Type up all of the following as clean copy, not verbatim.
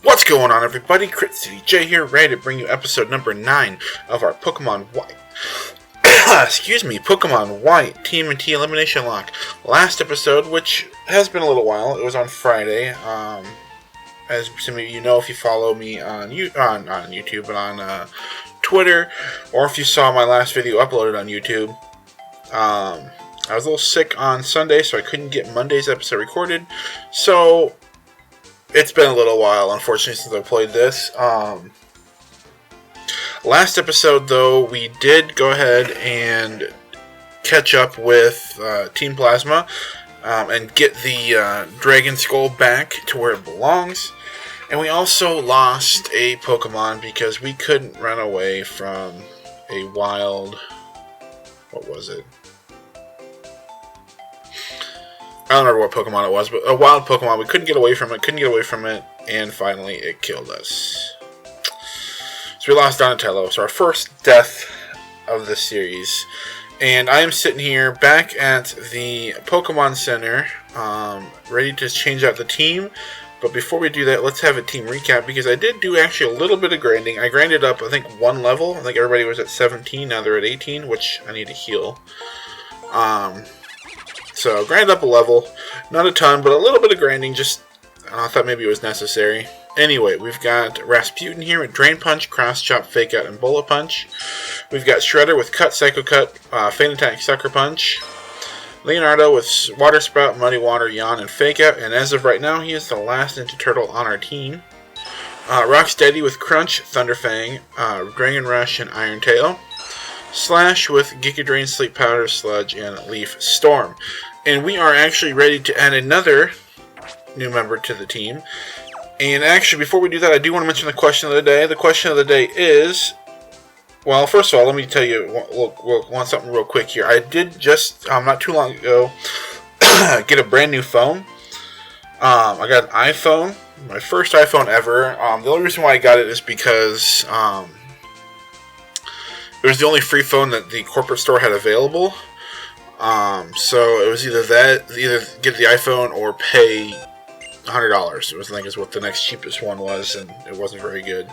What's going on, everybody? Crit City J here, ready to bring you episode number 9 of our Pokemon White. Excuse me, Pokemon White TMNT Eliminationlocke. Last episode, which has been a little while, it was on Friday. As some of you know, if you follow me on YouTube and on Twitter, or if you saw my last video uploaded on YouTube. I was a little sick on Sunday, so I couldn't get Monday's episode recorded. So it's been a little while, unfortunately, since I played this. Last episode, though, we did go ahead and catch up with Team Plasma and get the Dragon Skull back to where it belongs. And we also lost a Pokemon because we couldn't run away from a wild... What was it? I don't remember what Pokemon it was, but a wild Pokemon. We couldn't get away from it, and finally it killed us. So we lost Donatello. So our first death of the series. And I am sitting here back at the Pokemon Center, ready to change out the team. But before we do that, let's have a team recap, because I did do actually a little bit of grinding. I grinded up, I think, one level. I think everybody was at 17, now they're at 18, which I need to heal. So, grind up a level. Not a ton, but a little bit of grinding. Just, I thought maybe it was necessary. Anyway, we've got Rasputin here with Drain Punch, Cross Chop, Fake Out, and Bullet Punch. We've got Shredder with Cut, Psycho Cut, Feint Attack, Sucker Punch. Leonardo with Water Spout, Muddy Water, Yawn, and Fake Out. And as of right now, he is the last Ninja Turtle on our team. Rocksteady with Crunch, Thunder Fang, Dragon Rush, and Iron Tail. Slash with Giga Drain, Sleep Powder, Sludge, and Leaf Storm. And we are actually ready to add another new member to the team. And actually, before we do that, I do want to mention the question of the day. The question of the day is... Well, first of all, let me tell you want something real quick here. I did just, not too long ago, get a brand new phone. I got an iPhone, my first iPhone ever. The only reason why I got it is because it was the only free phone that the corporate store had available. So it was either get the iPhone or pay $100. It was, I think, is what the next cheapest one was, and it wasn't very good.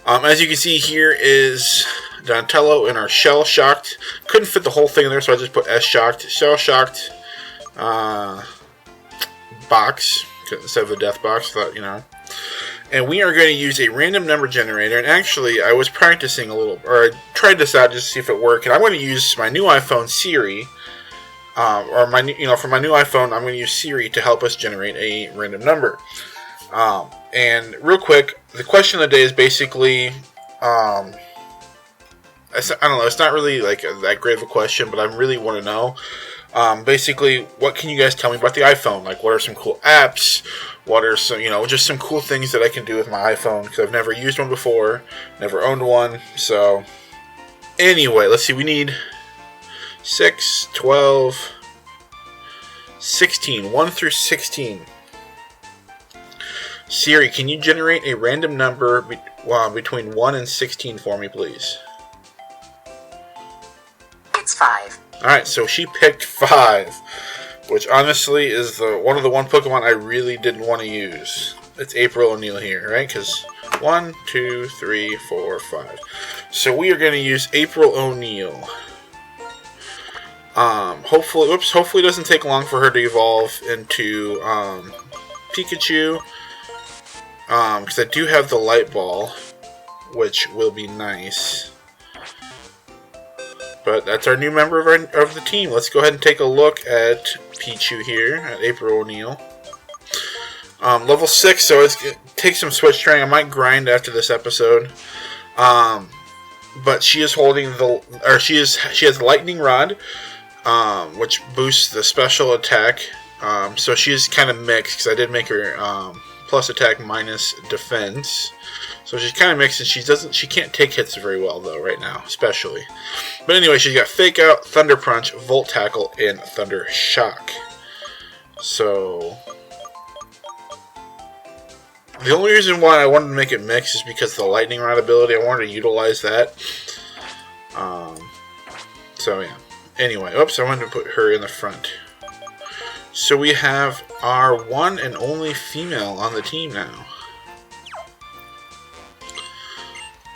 As you can see, here is Donatello in our Shell Shocked. Couldn't fit the whole thing in there, so I just put S Shocked. Shell Shocked box instead of the Death Box. Thought, you know. And we are going to use a random number generator. And actually, I was practicing a little, or I tried this out just to see if it worked. And I'm going to use my new iPhone Siri, or my, for my new iPhone, I'm going to use Siri to help us generate a random number. And real quick, the question of the day is basically, I don't know, it's not really like that great of a question, but I really want to know, basically, what can you guys tell me about the iPhone? Like, what are some cool apps? What are some, just some cool things that I can do with my iPhone? Because I've never used one before, never owned one. So, anyway, let's see, we need 6, 12, 16, 1 through 16. Siri, can you generate a random number between 1 and 16 for me, please? It's 5. Alright, so she picked 5, which honestly is one of the Pokemon I really didn't want to use. It's April O'Neil here, right? Because 1, 2, 3, 4, 5. So we are going to use April O'Neil. Hopefully it doesn't take long for her to evolve into Pikachu. Because I do have the Light Ball, which will be nice. But that's our new member of the team. Let's go ahead and take a look at Pichu here, at April O'Neil. Level 6, so it takes some switch training. I might grind after this episode. But she is holding she has Lightning Rod, which boosts the special attack. So she is kind of mixed, because I did make her plus attack minus defense. So she's kind of mixed, and she can't take hits very well though right now, especially. But anyway, she's got Fake Out, Thunder Punch, Volt Tackle, and Thunder Shock. So the only reason why I wanted to make it mixed is because of the Lightning Rod ability. I wanted to utilize that. So yeah. Anyway, oops, I wanted to put her in the front. So we have our one and only female on the team now.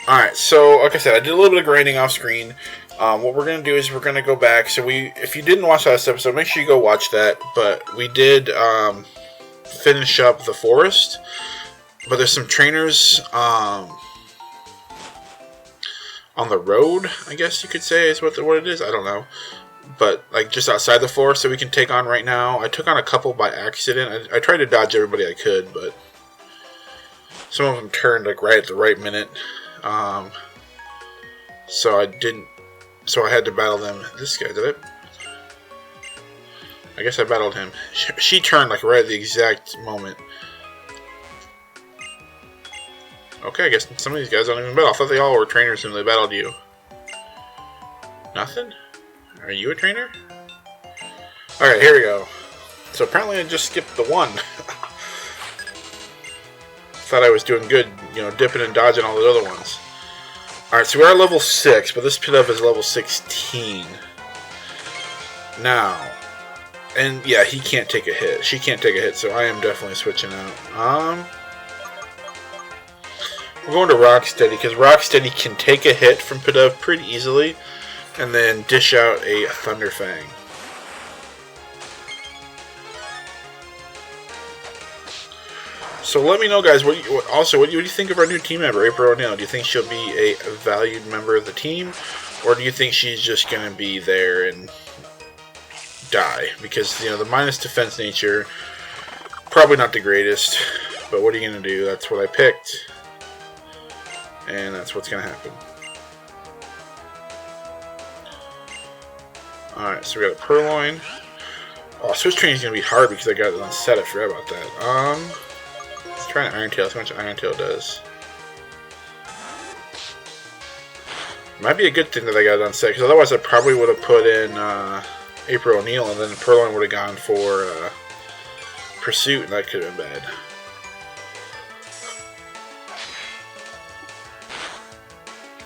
Alright, so like I said, I did a little bit of grinding off screen. What we're going to do is we're going to go back. So if you didn't watch last episode, make sure you go watch that. But we did finish up the forest. But there's some trainers on the road, I guess you could say is what it is. I don't know. But like just outside the forest that we can take on right now. I took on a couple by accident. I tried to dodge everybody I could, but some of them turned like right at the right minute. So I didn't. So I had to battle them. This guy did it. I guess I battled him. She turned like right at the exact moment. Okay, I guess some of these guys don't even battle. I thought they all were trainers and they battled you. Nothing? Are you a trainer? Alright, here we go. So apparently I just skipped the one. Thought I was doing good, you know, dipping and dodging all the other ones. Alright, so we are level 6, but this Pidove is level 16. Now, and yeah, he can't take a hit. She can't take a hit, so I am definitely switching out. We're going to Rocksteady, because Rocksteady can take a hit from Pidove pretty easily, and then dish out a Thunder Fang. So let me know, guys. What do you think of our new team member, April O'Neil? Do you think she'll be a valued member of the team, or do you think she's just gonna be there and die? Because you know the minus defense nature, probably not the greatest. But what are you gonna do? That's what I picked, and that's what's gonna happen. All right, so we got a Purloin. Oh, switch training is gonna be hard because I got it on set. I forgot about that. Let's try an Iron Tail. See how much Iron Tail does. Might be a good thing that I got it on set, because otherwise I probably would have put in April O'Neil, and then the Purloin would have gone for Pursuit, and that could have been bad.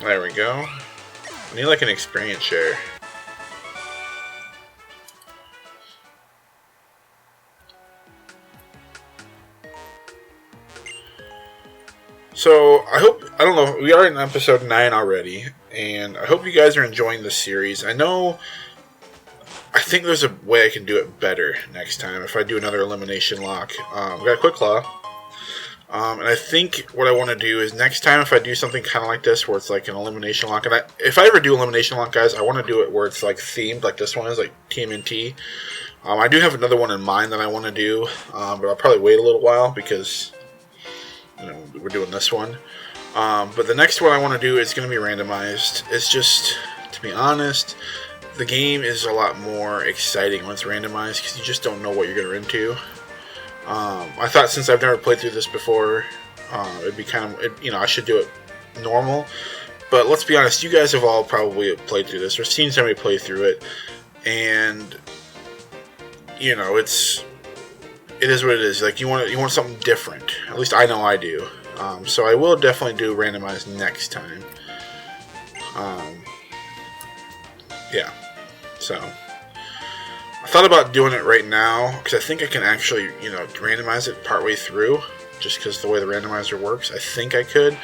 There we go. I need like an experience share. So, I don't know, we are in episode 9 already, and I hope you guys are enjoying this series. I think there's a way I can do it better next time if I do another Elimination Lock. I've got a Quick Claw, and I think what I want to do is next time if I do something kind of like this, where it's like an Elimination Lock, and if I ever do Elimination Lock, guys, I want to do it where it's like themed, like this one is, like TMNT. I do have another one in mind that I want to do, but I'll probably wait a little while, because you know, we're doing this one. But the next one I want to do is going to be randomized. It's just, to be honest, the game is a lot more exciting when it's randomized because you just don't know what you're going into. I thought since I've never played through this before, it'd be kind of, I should do it normal. But let's be honest, you guys have all probably played through this or seen somebody play through it, and you know it is what it is. Like you want something different. At least I know I do. So I will definitely do randomized next time. Yeah. So I thought about doing it right now because I think I can actually, randomize it partway through, just because the way the randomizer works. I think I could,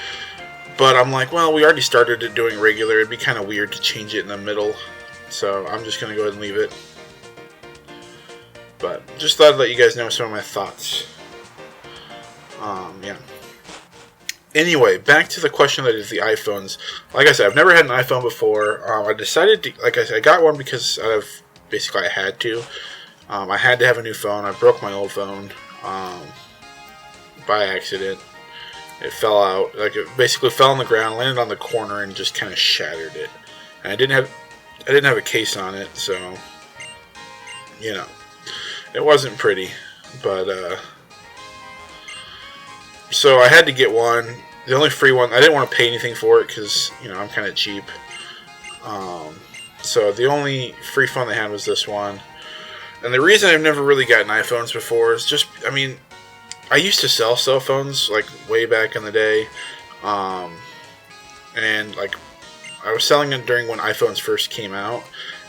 but I'm like, well, we already started it doing regular. It'd be kind of weird to change it in the middle, so I'm just gonna go ahead and leave it. But just thought I'd let you guys know some of my thoughts. Yeah. Anyway, back to the question that is the iPhones. Like I said, I've never had an iPhone before. I decided to, like I said, I got one because basically I had to. I had to have a new phone. I broke my old phone by accident. It fell out. It basically fell on the ground, landed on the corner, and just kind of shattered it. And I didn't have a case on it, so it wasn't pretty, but so I had to get one. The only free one, I didn't want to pay anything for it because I'm kind of cheap. So the only free phone they had was this one. And the reason I've never really gotten iPhones before is just, I used to sell cell phones like way back in the day, and like I was selling it during when iPhones first came out,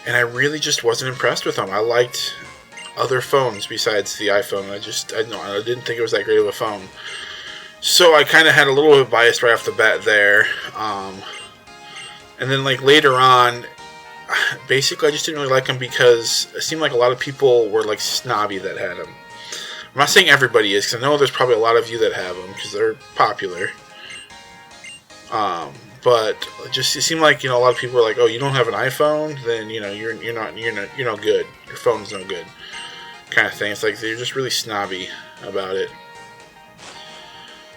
and I really just wasn't impressed with them. I liked other phones besides the iPhone. I didn't think it was that great of a phone. So I kind of had a little bit of bias right off the bat there. And then like later on, basically I just didn't really like them because it seemed like a lot of people were like snobby that had them. I'm not saying everybody is, because I know there's probably a lot of you that have them because they're popular. But it seemed like, you know, a lot of people were like, "Oh, you don't have an iPhone? Then, you know, you're not good. Your phone's no good," kind of thing. It's like they're just really snobby about it.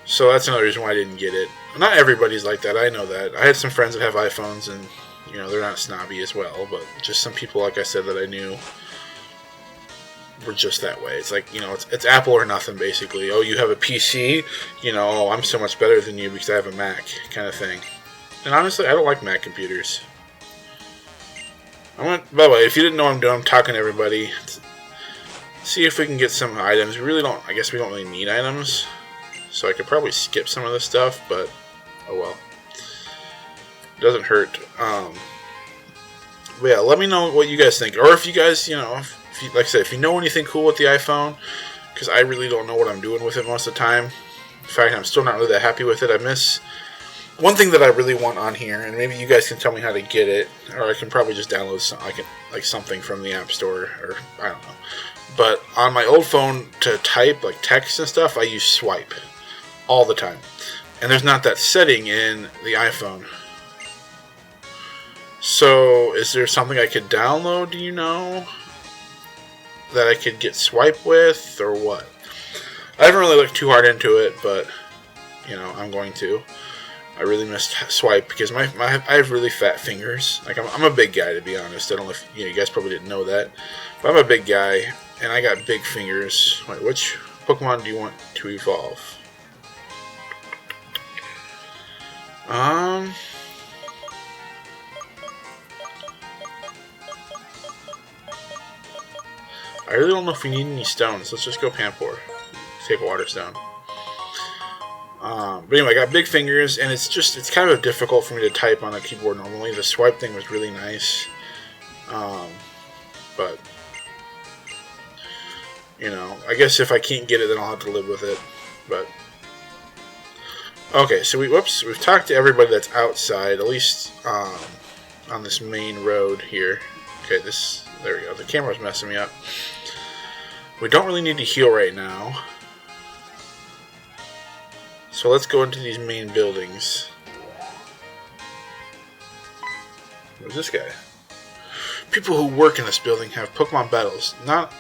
So that's another reason why I didn't get it. Not everybody's like that. I know that. I had some friends that have iPhones, and you know they're not snobby as well. But just some people, like I said, that I knew were just that way. It's like, you know, it's Apple or nothing, basically. Oh, you have a PC? You know, oh, I'm so much better than you because I have a Mac, kind of thing. And honestly, I don't like Mac computers. By the way, if you didn't know what I'm doing, I'm talking to everybody. See if we can get some items. We really don't, I guess we don't really need items. So I could probably skip some of this stuff, but oh well. It doesn't hurt. But yeah, let me know what you guys think. Or if you guys, you know, if you, like I said, if you know anything cool with the iPhone, because I really don't know what I'm doing with it most of the time. In fact, I'm still not really that happy with it. I miss one thing that I really want on here, and maybe you guys can tell me how to get it, or I can probably just download something from the App Store, or I don't know. But on my old phone to type like text and stuff, I use swipe all the time, and there's not that setting in the iPhone. So is there something I could download, do you know, that I could get swipe with, or what? I haven't really looked too hard into it, but you know, I'm going to. I really missed swipe because I have really fat fingers. Like I'm a big guy, to be honest. I don't know if you guys probably didn't know that, but I'm a big guy and I got big fingers. Wait, which Pokemon do you want to evolve? I really don't know if we need any stones. Let's just go Pampor. Take Water Stone. But anyway, I got big fingers, and it's kind of difficult for me to type on a keyboard normally. The swipe thing was really nice. But, you know, I guess if I can't get it, then I'll have to live with it. But, okay, so we've talked to everybody that's outside, at least on this main road here. Okay, there we go. The camera's messing me up. We don't really need to heal right now. So let's go into these main buildings. Who's this guy? People who work in this building have Pokemon battles, not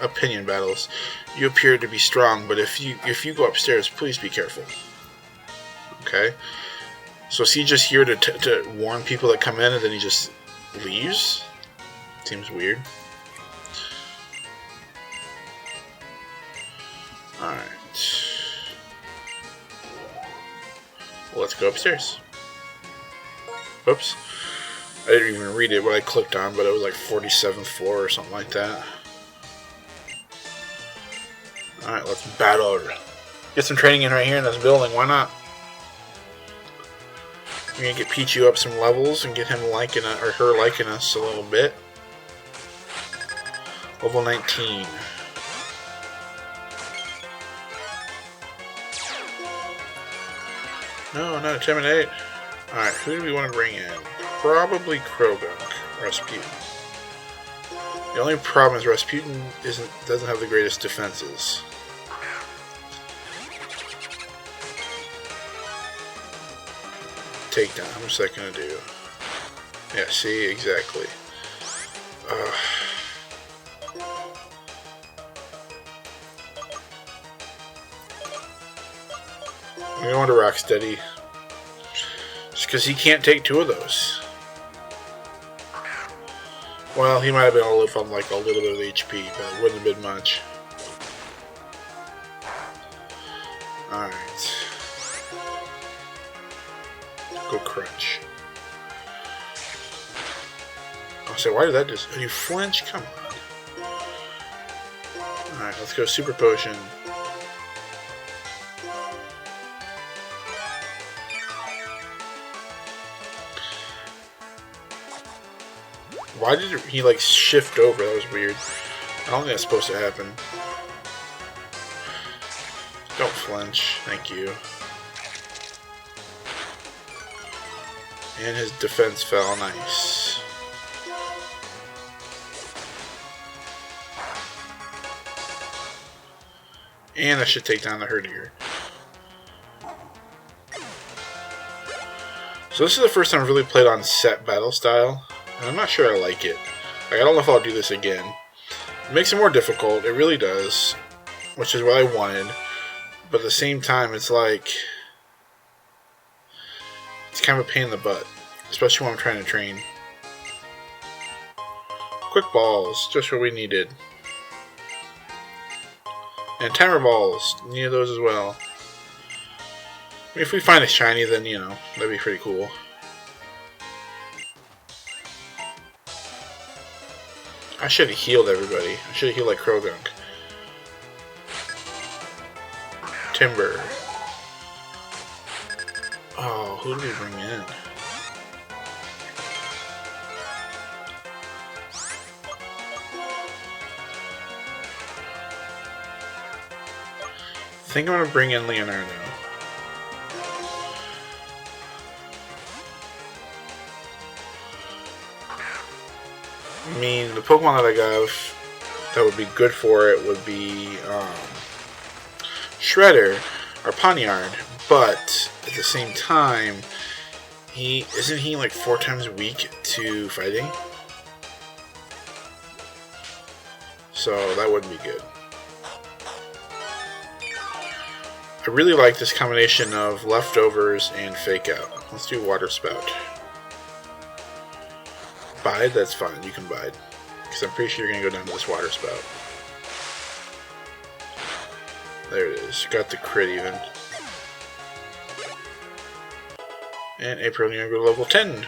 opinion battles. You appear to be strong, but if you go upstairs, please be careful. Okay. So is he just here to warn people that come in, and then he just leaves? Seems weird. Alright. Well, let's go upstairs. Oops. I didn't even read it what I clicked on, but it was like 47th floor or something like that. Alright, let's battle. Get some training in right here in this building, why not? We're gonna get Pichu up some levels and get him liking it, or her liking us a little bit. Level 19. No, not a TMNT. Alright, who do we want to bring in? Probably Krogunk, Rasputin. The only problem is Rasputin doesn't have the greatest defenses. Takedown, how much is that gonna do? Yeah, see, exactly. I'm going to Rocksteady. Just because he can't take two of those. Well, he might have been able to live on like a little bit of HP, but it wouldn't have been much. Alright. Go Crunch. I'll say, why did that just... You flinch? Come on. Alright, let's go Super Potion. Why did he like shift over? That was weird. I don't think that's supposed to happen. Don't flinch. Thank you. And his defense fell. Nice. And I should take down the Herdier. So this is the first time I've really played on set battle style, and I'm not sure I like it. Like, I don't know if I'll do this again. It makes it more difficult, it really does, which is what I wanted. But at the same time, it's like, it's kind of a pain in the butt, especially when I'm trying to train. Quick balls, just what we needed. And timer balls, needed those as well. I mean, if we find a shiny, then, you know, that'd be pretty cool. I should have healed everybody. I should have healed like Krogunk. Timber. Oh, who did we bring in? I think I'm going to bring in Leonardo. I mean, the Pokemon that I got that would be good for it would be Shredder or Poniard, but at the same time, isn't he like 4 times weak to fighting? So that wouldn't be good. I really like this combination of leftovers and fake out. Let's do Water Spout. Bide? That's fine, you can bide. Because I'm pretty sure you're going to go down to this Water Spout. There it is. Got the crit even. And April, you're going to go to level 10.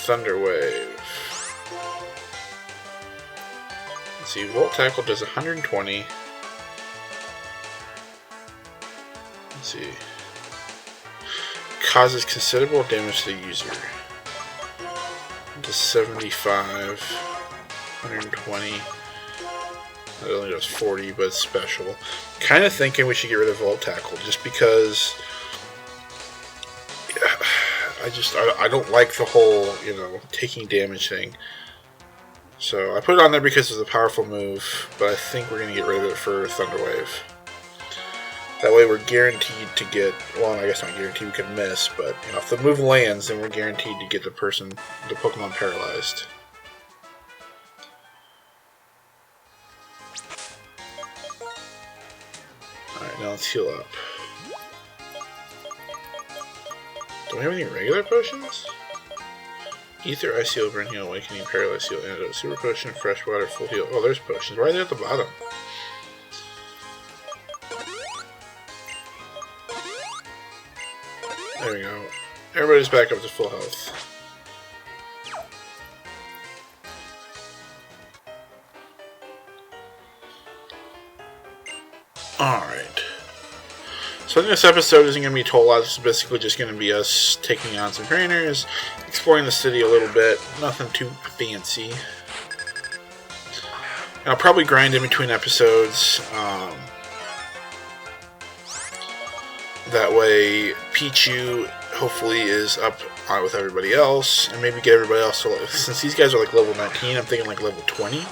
Thunder Wave. Let's see, Volt Tackle does 120. Let's see. Causes considerable damage to the user. Does 75. 120. It only does 40, but it's special. Kind of thinking we should get rid of Volt Tackle, just because I don't like the whole, you know, taking damage thing. So I put it on there because it's a powerful move, but I think we're going to get rid of it for Thunder Wave. That way we're guaranteed to get, well, I guess not guaranteed, we could miss, but you know, if the move lands, then we're guaranteed to get the Pokemon paralyzed. Alright, now let's heal up. Do we have any regular potions? Ether, Ice Heal, Burn Heal, Awakening, Paralyze Heal, Antidote, Super Potion, Fresh Water, Full Heal. Oh, there's potions. Why are they at the bottom? There we go. Everybody's back up to full health. Alright. So I think this episode isn't going to be a whole lot. This is basically just going to be us taking on some trainers, exploring the city a little bit. Nothing too fancy. And I'll probably grind in between episodes. That way, Pichu hopefully is up with everybody else, and maybe get everybody else. So, since these guys are like level 19, I'm thinking like level 20,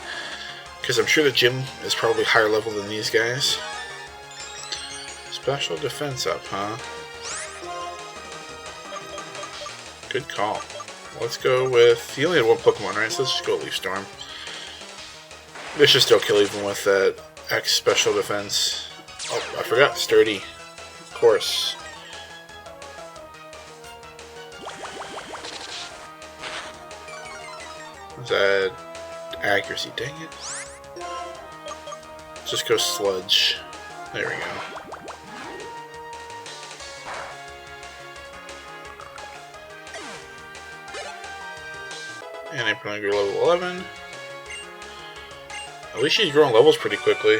because I'm sure the gym is probably higher level than these guys. Special defense up, huh? Good call. Let's go with... He only had one Pokemon, right? So let's just go Leaf Storm. They should still kill even with that X special defense. Oh, I forgot Sturdy. Of course. Is that accuracy? Dang it. Let's just go Sludge. There we go. And I'm going to go level 11. At least she's growing levels pretty quickly.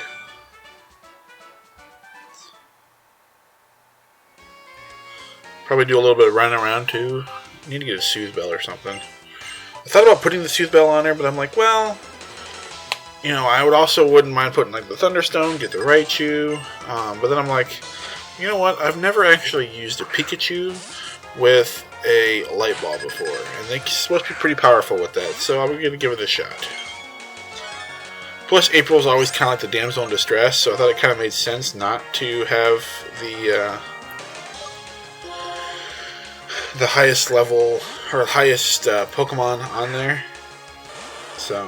Probably do a little bit of running around too. Need to get a Soothe Bell or something. I thought about putting the Soothe Bell on her, but I'm like, well, You know, I wouldn't mind putting like the Thunderstone, get the Raichu, but then I'm like, you know what? I've never actually used a Pikachu with a Light Ball before, and they're supposed to be pretty powerful with that, so I'm going to give it a shot. Plus, April's always kind of like the damsel in distress, so I thought it kind of made sense not to have the highest level or highest Pokemon on there. So,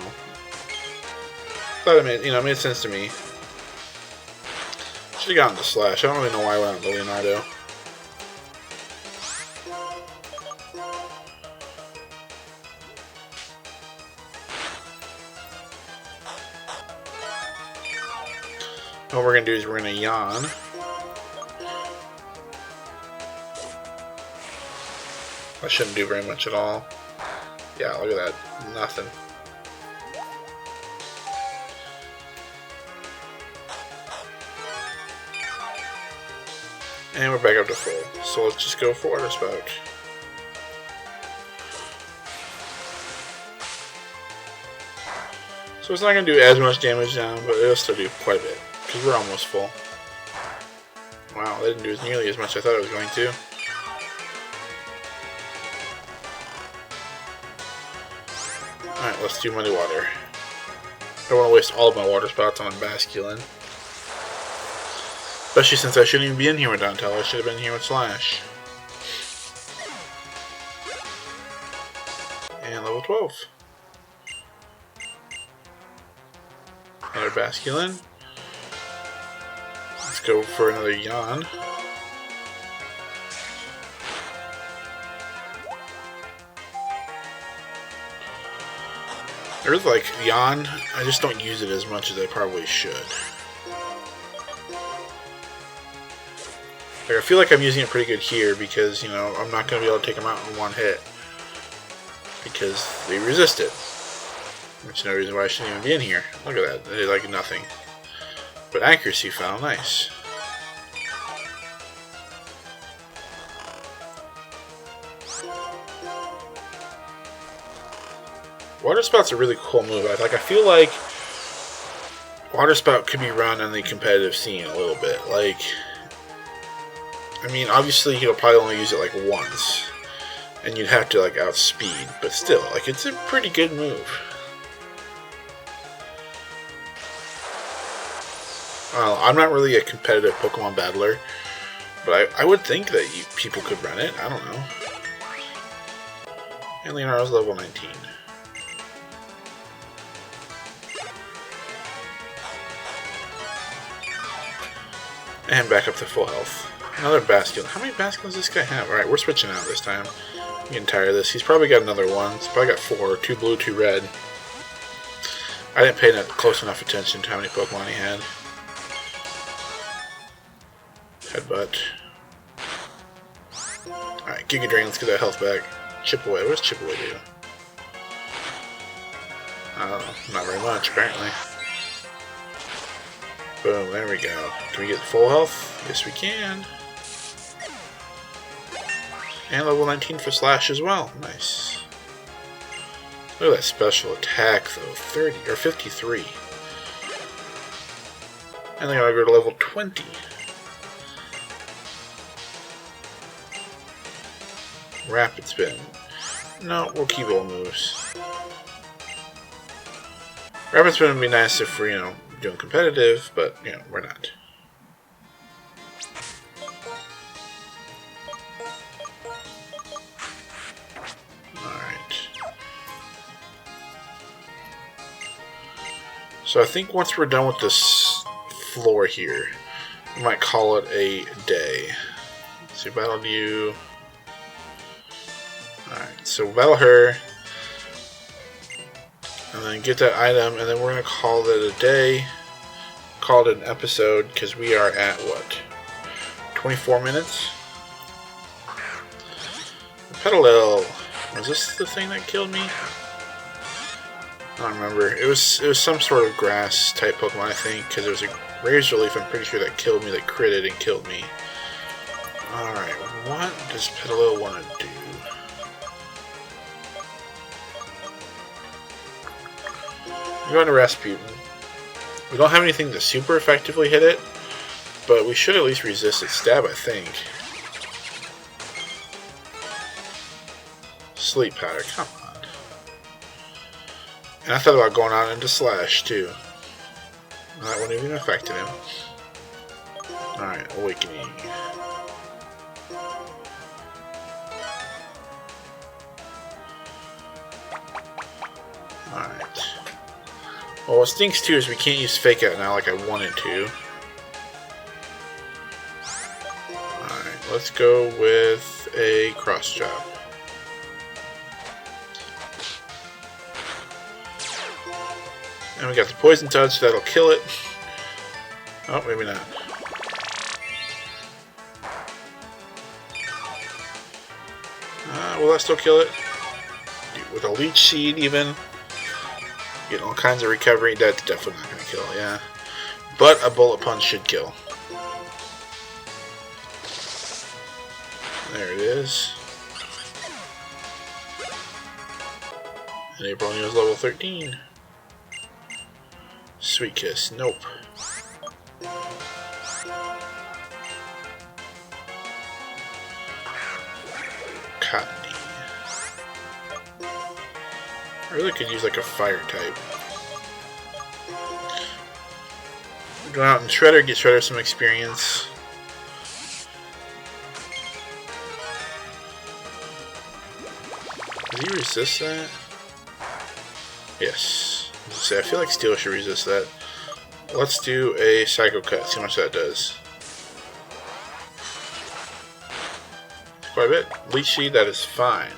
thought it made sense to me. Should have gotten the Slash. I don't really know why I went on the Leonardo. What we're going to do is we're going to yawn. That shouldn't do very much at all. Yeah, look at that. Nothing. And we're back up to full. So let's just go for Water Spout. So it's not going to do as much damage now, but it'll still do quite a bit. Because we're almost full. Wow, that didn't do nearly as much as I thought it was going to. Alright, let's do Muddy Water. I don't want to waste all of my Water Spouts on Basculin. Especially since I shouldn't even be in here with Donatello. I should have been here with Slash. And level 12. Another Basculin. Let's go for another Yawn. There's like Yawn, I just don't use it as much as I probably should. Like, I feel like I'm using it pretty good here because, you know, I'm not going to be able to take them out in one hit. Because they resist it. Which is no reason why I shouldn't even be in here. Look at that, they did like nothing. But accuracy foul, nice. Water Spout's a really cool move. I feel like Water Spout could be run on the competitive scene a little bit. Like, I mean, obviously he'll probably only use it like once, and you'd have to like outspeed. But still, like, it's a pretty good move. I'm not really a competitive Pokemon battler, but I would think that people could run it. I don't know. And Leonardo's level 19. And back up to full health. Another Basculin. How many Basculins does this guy have? Alright, we're switching out this time. I'm getting tired of this. He's probably got another one. He's probably got 4. 2 blue, 2 red. I didn't pay close enough attention to how many Pokemon he had. Headbutt. Alright, Giga Drain, let's get that health back. Chip Away. What does Chip Away do? I don't know. Not very much, apparently. Boom, there we go. Can we get full health? Yes, we can. And level 19 for Slash as well. Nice. Look at that special attack, though. 30 or 53. And then I gotta go to level 20. Rapid Spin. No, we'll keep all moves. Rapid Spin would be nice if we're, you know, doing competitive, but, you know, we're not. Alright. So I think once we're done with this floor here, we might call it a day. Let's see, battle you. Alright, so we'll battle her, and then get that item, and then we're going to call it a day, call it an episode, because we are at, what, 24 minutes? Petalil. Was this the thing that killed me? I don't remember. It was some sort of grass type Pokemon, I think, because there was a Razor Leaf, I'm pretty sure, that killed me, that critted and killed me. Alright, what does Petalil want to do? I'm going to Rasputin. We don't have anything to super effectively hit it, but we should at least resist its stab, I think. Sleep powder, come on. And I thought about going on into slash too. That wouldn't even affected him. Alright, awakening. Alright. Well, what stinks too is we can't use fake out now like I wanted to. Alright, let's go with a cross chop. And we got the poison touch, that'll kill it. Oh, maybe not. Will that still kill it? With a leech seed even. Getting all kinds of recovery, that's definitely not going to kill, yeah. But a bullet punch should kill. There it is. And April was level 13. Sweet Kiss, nope. Cottony. I really could use like a fire type. Go out and Shredder, get Shredder some experience. Does he resist that? Yes. I feel like Steel should resist that. Let's do a Psycho Cut, see how much that does. Quite a bit. Leech Seed, that is fine.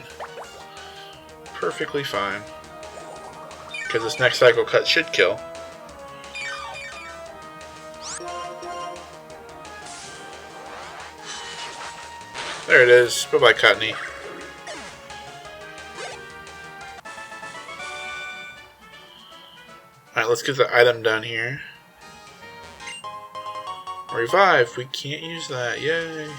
Perfectly fine. Because this next Psycho Cut should kill. There it is. Bye-bye, Cottony. Alright, let's get the item done here. Revive. We can't use that. Yay.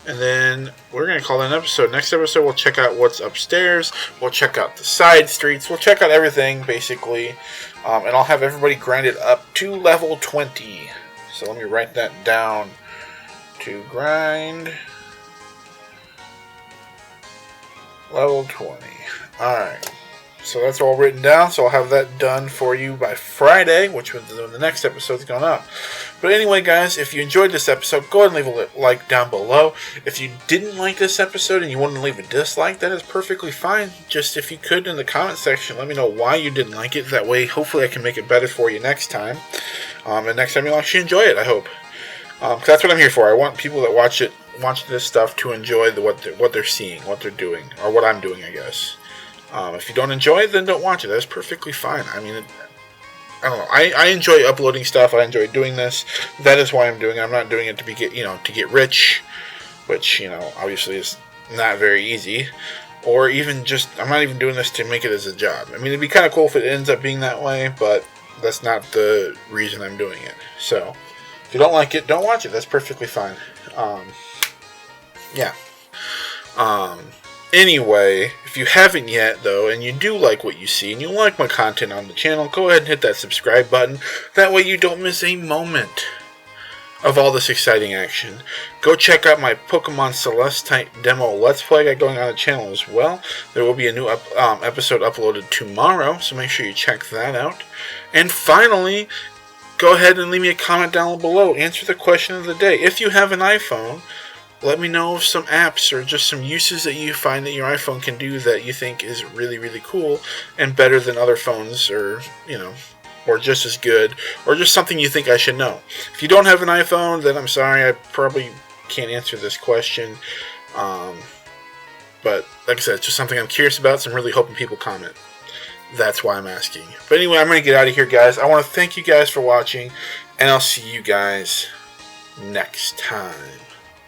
And then we're going to call that an episode. Next episode, we'll check out what's upstairs. We'll check out the side streets. We'll check out everything, basically. And I'll have everybody grinded up to level 20. So let me write that down. To grind level 20. Alright. So that's all written down, so I'll have that done for you by Friday, which is when the next episode's going up. But anyway, guys, if you enjoyed this episode, go ahead and leave a like down below. If you didn't like this episode and you want to leave a dislike, that is perfectly fine. Just if you could, in the comment section, let me know why you didn't like it. That way, hopefully I can make it better for you next time. And next time you'll actually enjoy it, I hope. Because that's what I'm here for. I want people that watch this stuff to enjoy what they're seeing, what they're doing, or what I'm doing, I guess. If you don't enjoy it, then don't watch it. That's perfectly fine. I mean, I don't know. I enjoy uploading stuff. I enjoy doing this. That is why I'm doing it. I'm not doing it to get rich, which obviously is not very easy. Or even just, I'm not even doing this to make it as a job. I mean, it'd be kind of cool if it ends up being that way, but that's not the reason I'm doing it. So, if you don't like it, don't watch it. That's perfectly fine. Yeah. Anyway, if you haven't yet, though, and you do like what you see, and you like my content on the channel, go ahead and hit that subscribe button. That way you don't miss a moment of all this exciting action. Go check out my Pokemon Celeste type demo Let's Play I got going on the channel as well. There will be a new episode uploaded tomorrow, so make sure you check that out. And finally, go ahead and leave me a comment down below. Answer the question of the day. If you have an iPhone, let me know of some apps or just some uses that you find that your iPhone can do that you think is really, really cool and better than other phones, or, or just as good, or just something you think I should know. If you don't have an iPhone, then I'm sorry, I probably can't answer this question. But like I said, it's just something I'm curious about, so I'm really hoping people comment. That's why I'm asking. But anyway, I'm going to get out of here, guys. I want to thank you guys for watching, and I'll see you guys next time.